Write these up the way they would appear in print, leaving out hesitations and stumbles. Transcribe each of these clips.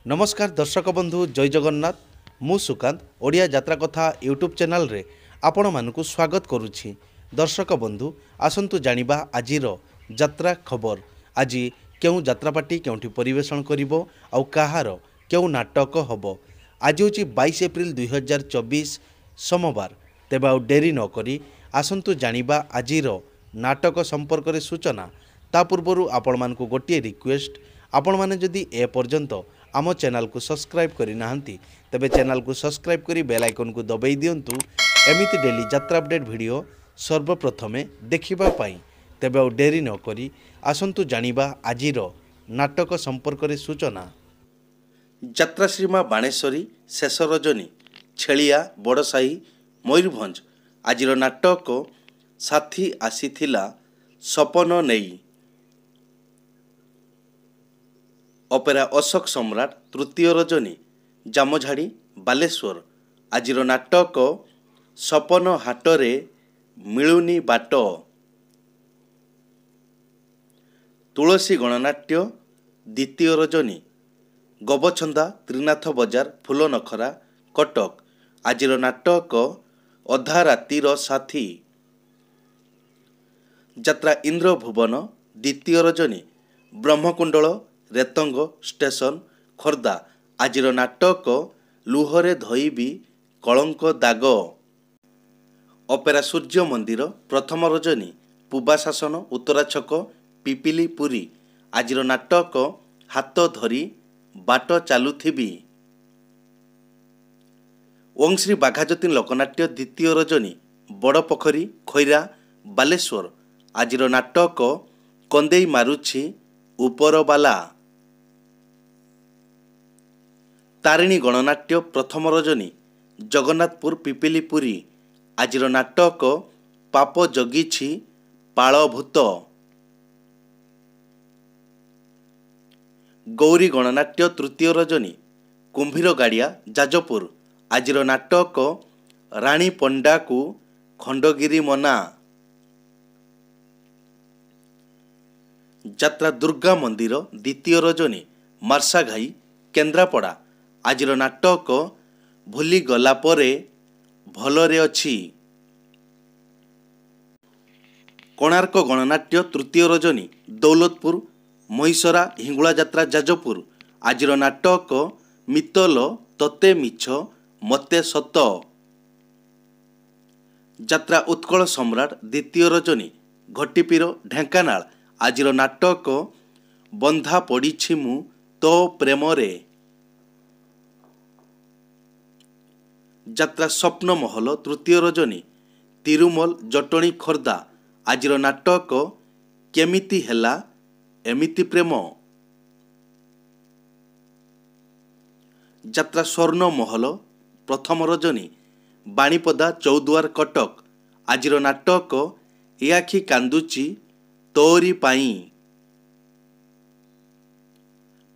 नमस्कार दर्शक बंधु जय जगन्नाथ मु सुकांत ओडिया यात्रा कथा यूट्यूब चैनल रे आपण मानकु स्वागत करुछि। दर्शक बंधु आसंतु जानिबा आजिर यात्रा खबर। आज केउ यात्रापाटी केउठी परिवेषण करिवो आउ काहार केउ नाटक हबो। आज होछि 22 एप्रिल 2024 सोमवार। तेबे आउ डेरी न करी आसंतु जानिबा आजिर नाटक संपर्क रे सूचना। ता पूर्वरु आपण मानकु गोटिए रिक्वेस्ट, आपण माने जदि ए पर्यंत आम चैनल को सब्सक्राइब करि नाहंती तेबे चैनल को सब्सक्राइब करी बेल आइकन को दबाई दियंतु एमिति डेली यात्रा अपडेट वीडियो सर्वप्रथमे देखिबा पाई। तेबे आ डेरी न करी आसंतु जानिबा आजिर नाटक संपर्क रे सूचना। यात्रा श्रीमा बाणेश्वरी शेष रजनी छेलिया बड़साही मयूरभंज। आजिर नाटक साथी आसीथिला सपन नेई। अपेरा अशोक सम्राट तृतीय रजनी जामझाड़ी बालेश्वर। आजिर नाटक सपन हाटरे मिलुनी बाट। तुलसी गणनाट्य द्वितीय रजनी गबछंदा त्रिनाथ बजार फूलनखरा कटक। आजिर नाटक अधा रातिर साथी। यात्रा इंद्र भुवन द्वितीय रजनी ब्रह्मकुंडल रेतंग स्टेशन खोर्धा। आजिर नाटक लुहरे धोइबी कलंक दाग। अपेरा सूर्य मंदिर प्रथम रजनी पूबा शासन उत्तरा छक पिपिली पुरी। आजिर नाटक हाथ धरी बाट चालुथिबी। ओं श्री बाघाजतीन लोकनाट्य द्वितीय रजनी बड़ पोखरी खैरा बालेश्वर। आजिर नाटक कंदेई मारुछि उपरबाला। तारिणी गणनाट्य प्रथम रजनी जगन्नाथपुर पिपिलीपुरी। आजिर नाटक पाप जगिछि पालभूत। गौरी गणनाट्य तृतीय रजनी कुंभीर गाड़िया जाजपुर। आजिर नाटक राणी पंडा को खंडगिरी मना। यात्रा दुर्गा मंदिर द्वितीय रजनी मार्साघाई केन्द्रापड़ा। आजिर नाटक भूली गला परे भलरे अछि। कोणार्क गणनाट्य तृतीय रजनी दौलतपुर महिसरा हिंगुला यात्रा जाजपुर। आजिर नाटक मितल तते मिछ मते सत। यात्रा उत्कल सम्राट द्वितीय रजनी घटीपीर ढेंकानाल। आजिर नाटक बंधा पड़िछि मु तो प्रेमरे। यात्रा स्वप्न महल तृतीय रजनी तिरुमल जटणी खोर्धा। आजिर नाटक केमिति हेला एमिति प्रेम। यात्रा स्वर्ण महल प्रथम रजनी बाणीपदा चौदुआर कटक। आजिर नाटक ए आखि कांदुची तोरी पाई।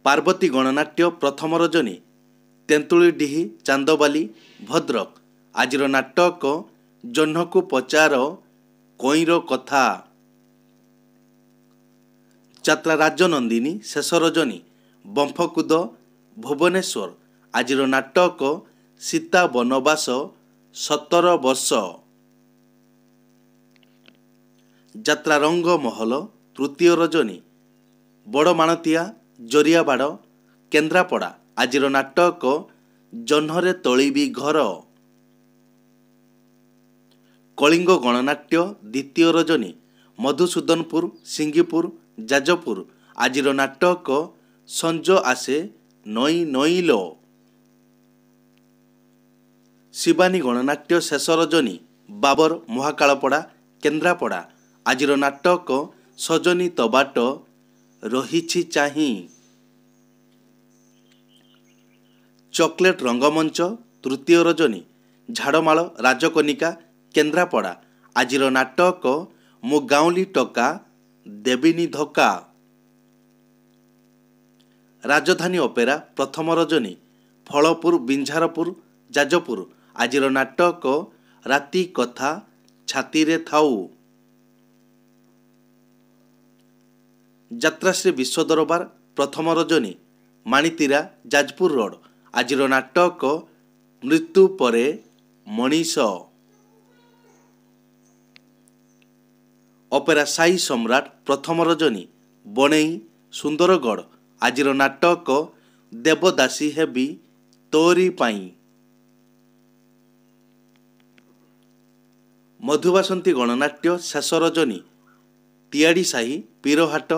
पार्वती गणनाट्य प्रथम रजनी तेंतुलीडीही चांदबाली भद्रक। आजिर नाटक जह्नकु पचार कईर कथा। यात्रा राजनंदिनी शेष रजनी बंफकुद भुवनेश्वर। आजिर नाटक सीता बनवास 17 वर्ष। यात्रा रंग महल तृतीय रजनी बड़माणतिया जरियाबाड़ केन्द्रापड़ा। आजिर नाटक जह्नरे तोलिबी घर। कलिंग गणनाट्य द्वितीय रजनी मधुसूदनपुर सिंगीपुर जाजपुर। आजिर नाटक संज आसे नई नईलो। शिवानी गणनाट्य शेष रजनी बाबर महाकालपड़ा केन्द्रापड़ा। आजिर नाटक सजनी तबाट रहिछि चाही। चॉकलेट रंगमंच तृतीय रजनी झाड़माल राजकनिका केन्द्रापड़ा। आजिर नाटक मु गाउली टका देविनी धक्का। राजधानी अपेरा प्रथम रजनी फलपुर बिंझारपुर जाजपुर। आजिर नाटक राति कथा छाती रे थाऊ। यात्राश्री विश्व दरबार प्रथम रजनी ମାଣିତିରା ଯାଜପୁର ରୋଡ଼। ଆଜିର ନାଟକ ମୃତ୍ୟୁ ପରେ ମଣିଷ। ଅପେରା ସାଇ ସମ୍ରାଟ ପ୍ରଥମ ରଜନୀ ବଣେଇ ସୁନ୍ଦରଗଡ଼। ଆଜିର ନାଟକ ଦେବଦାସୀ ହେବି ତୋରି ପାଇଁ। ମଧୁବାସନ୍ତୀ ଗଣନାଟ୍ୟ ଶେଷ ରଜନୀ ତିଆଡ଼ି ସାହି ପୀରହାଟ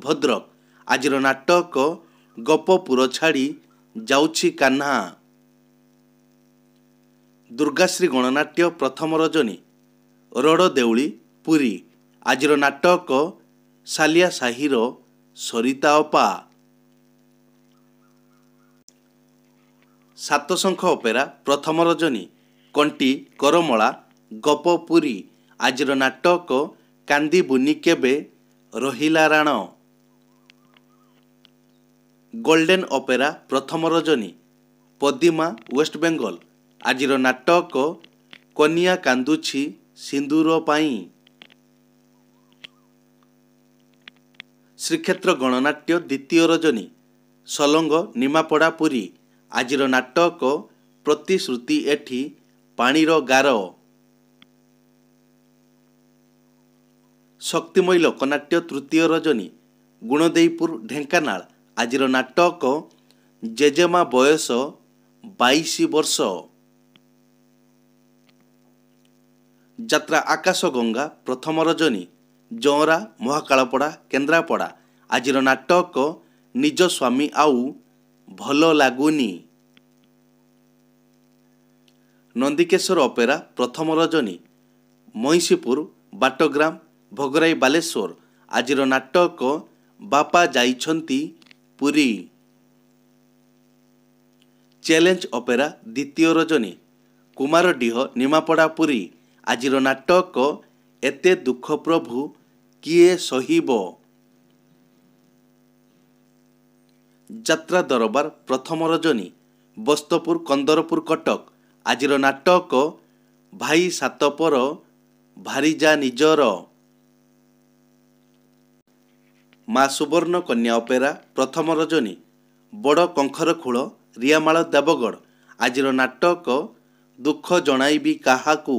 ଭଦ୍ରକ। ଆଜିର ନାଟକ ଗପପୁର ଛାଡ଼ି ଯାଉଛି କାହ୍ନା। ଦୁର୍ଗାଶ୍ରୀ ଗଣନାଟ୍ୟ ପ୍ରଥମ ରଜନୀ ରୋଡ଼ ଦେଉଳି ପୁରୀ। ଆଜିର ନାଟକ ସାଲିଆ ସାହିର ସରିତା ଅପା। ସାତଶଙ୍ଖ ଅପେରା ପ୍ରଥମ ରଜନୀ କଣ୍ଟି କରମଳା ଗପପୁରୀ। ଆଜିର ନାଟକ କାନ୍ଦି ବୁନି କେବେ ରହିଲା ରାଣ। ଗୋଲ୍ଡେନ୍ ଅପେରା ପ୍ରଥମ ରଜନୀ ପଦିମା ୱେଷ୍ଟବେଙ୍ଗଲ। ଆଜିର ନାଟକ କନିଆ କାନ୍ଦୁଛି ସିନ୍ଦୁର ପାଇଁ। ଶ୍ରୀକ୍ଷେତ୍ର ଗଣନାଟ୍ୟ ଦ୍ୱିତୀୟ ରଜନୀ ସଲଙ୍ଗ ନିମାପଡ଼ା ପୁରୀ। ଆଜିର ନାଟକ ପ୍ରତିଶ୍ରୁତି ଏଠି ପାଣିର ଗାର। ଶକ୍ତିମୟୀ ଲୋକନାଟ୍ୟ ତୃତୀୟ ରଜନୀ ଗୁଣଦେଇପୁର ଢେଙ୍କାନାଳ। ଆଜିର ନାଟକ ଜେଜେମା ବୟସ 22 ବର୍ଷ। ଯାତ୍ରା ଆକାଶ ଗଙ୍ଗା ପ୍ରଥମ ରଜନୀ ଜଅଁରା ମହାକାଳପଡ଼ା କେନ୍ଦ୍ରାପଡ଼ା। ଆଜିର ନାଟକ ନିଜ ସ୍ୱାମୀ ଆଉ ଭଲ ଲାଗୁନି। ନନ୍ଦିକେଶ୍ୱର ଅପେରା ପ୍ରଥମ ରଜନୀ ମଇଁଷିପୁର ବାଟଗ୍ରାମ ଭୋଗରାଇ ବାଲେଶ୍ୱର। ଆଜିର ନାଟକ ବାପା ଯାଇଛନ୍ତି ପୁରୀ। ଚ୍ୟାଲେଞ୍ଜ ଅପେରା ଦ୍ୱିତୀୟ ରଜନୀ କୁମାରଡିହ ନିମାପଡ଼ା ପୁରୀ। ଆଜିର ନାଟକ ଏତେ ଦୁଃଖ ପ୍ରଭୁ କିଏ ସହିବ। ଯାତ୍ରା ଦରବାର ପ୍ରଥମ ରଜନୀ ବସ୍ତପୁର କନ୍ଦରପୁର କଟକ। ଆଜିର ନାଟକ ଭାଇ ସାତପର ଭାରିଜା ନିଜର। ମା ସୁବର୍ଣ୍ଣ କନ୍ୟା ଅପେରା ପ୍ରଥମ ରଜନୀ ବଡ଼ କଙ୍ଖରଖୋଳ ରିଆମାଳ ଦେବଗଡ଼। ଆଜିର ନାଟକ ଦୁଃଖ ଜଣାଇବି କାହାକୁ।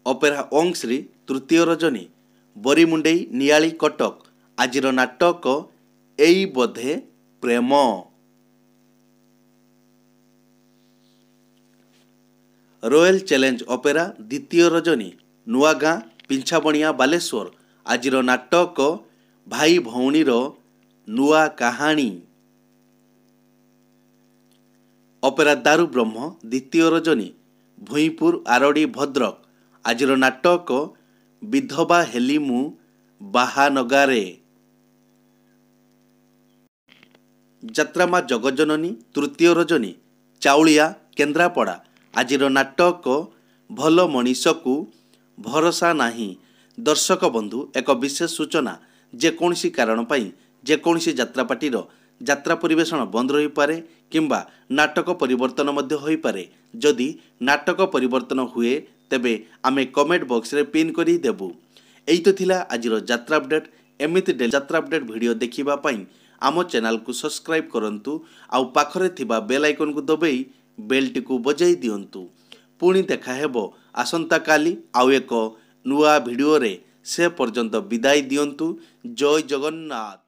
ଅପେରା ଅଂଶ୍ରୀ ତୃତୀୟ ରଜନୀ ବରିମୁଣ୍ଡେଇ ନିଆଳି କଟକ। ଆଜିର ନାଟକ ଏଇ ବୋଧେ ପ୍ରେମ। ରୟାଲ ଚ୍ୟାଲେଞ୍ଜ ଅପେରା ଦ୍ୱିତୀୟ ରଜନୀ ନୂଆଗାଁ ପିଞ୍ଛାବଣିଆ ବାଲେଶ୍ୱର। ଆଜିର ନାଟକ ଭାଇ ଭଉଣୀର ନୂଆ କାହାଣୀ। ଅପେରା ଦାରୁ ବ୍ରହ୍ମ ଦ୍ୱିତୀୟ ରଜନୀ ଭୂଇଁପୁର ଆରଡ଼ି ଭଦ୍ରକ। ଆଜିର ନାଟକ ବିଧବା ହେଲି ମୁଁ ବାହାନଗାରେ। ଯାତ୍ରା ମା ଜଗଜନନୀ ତୃତୀୟ ରଜନୀ ଚାଉଳିଆ କେନ୍ଦ୍ରାପଡ଼ା। ଆଜିର ନାଟକ ଭଲ ମଣିଷକୁ ଭରସା ନାହିଁ। ଦର୍ଶକ ବନ୍ଧୁ ଏକ ବିଶେଷ ସୂଚନା ଯେକୌଣସି କାରଣ ପାଇଁ ଯେକୌଣସି ଯାତ୍ରାପାର୍ଟିର ଯାତ୍ରା ପରିବେଷଣ ବନ୍ଦ ରହିପାରେ କିମ୍ବା ନାଟକ ପରିବର୍ତ୍ତନ ମଧ୍ୟ ହୋଇପାରେ। ଯଦି ନାଟକ ପରିବର୍ତ୍ତନ ହୁଏ ତେବେ ଆମେ କମେଣ୍ଟ ବକ୍ସରେ ପିନ୍ କରି ଦେବୁ। ଏଇ ତ ଥିଲା ଆଜିର ଯାତ୍ରା ଅପଡେଟ୍। ଏମିତି ଯାତ୍ରା ଅପଡେଟ୍ ଭିଡ଼ିଓ ଦେଖିବା ପାଇଁ ଆମ ଚ୍ୟାନେଲକୁ ସବସ୍କ୍ରାଇବ୍ କରନ୍ତୁ ଆଉ ପାଖରେ ଥିବା ବେଲ୍ ଆଇକନକୁ ଦବାଇ ବେଲ୍ଟିକୁ ବଜାଇ ଦିଅନ୍ତୁ। ପୁଣି ଦେଖା ହେବ ଆସନ୍ତାକାଲି ଆଉ ଏକ ନୂଆ ଭିଡ଼ିଓରେ। ସେ ପର୍ଯ୍ୟନ୍ତ ବିଦାୟ ଦିଅନ୍ତୁ। ଜୟ ଜଗନ୍ନାଥ।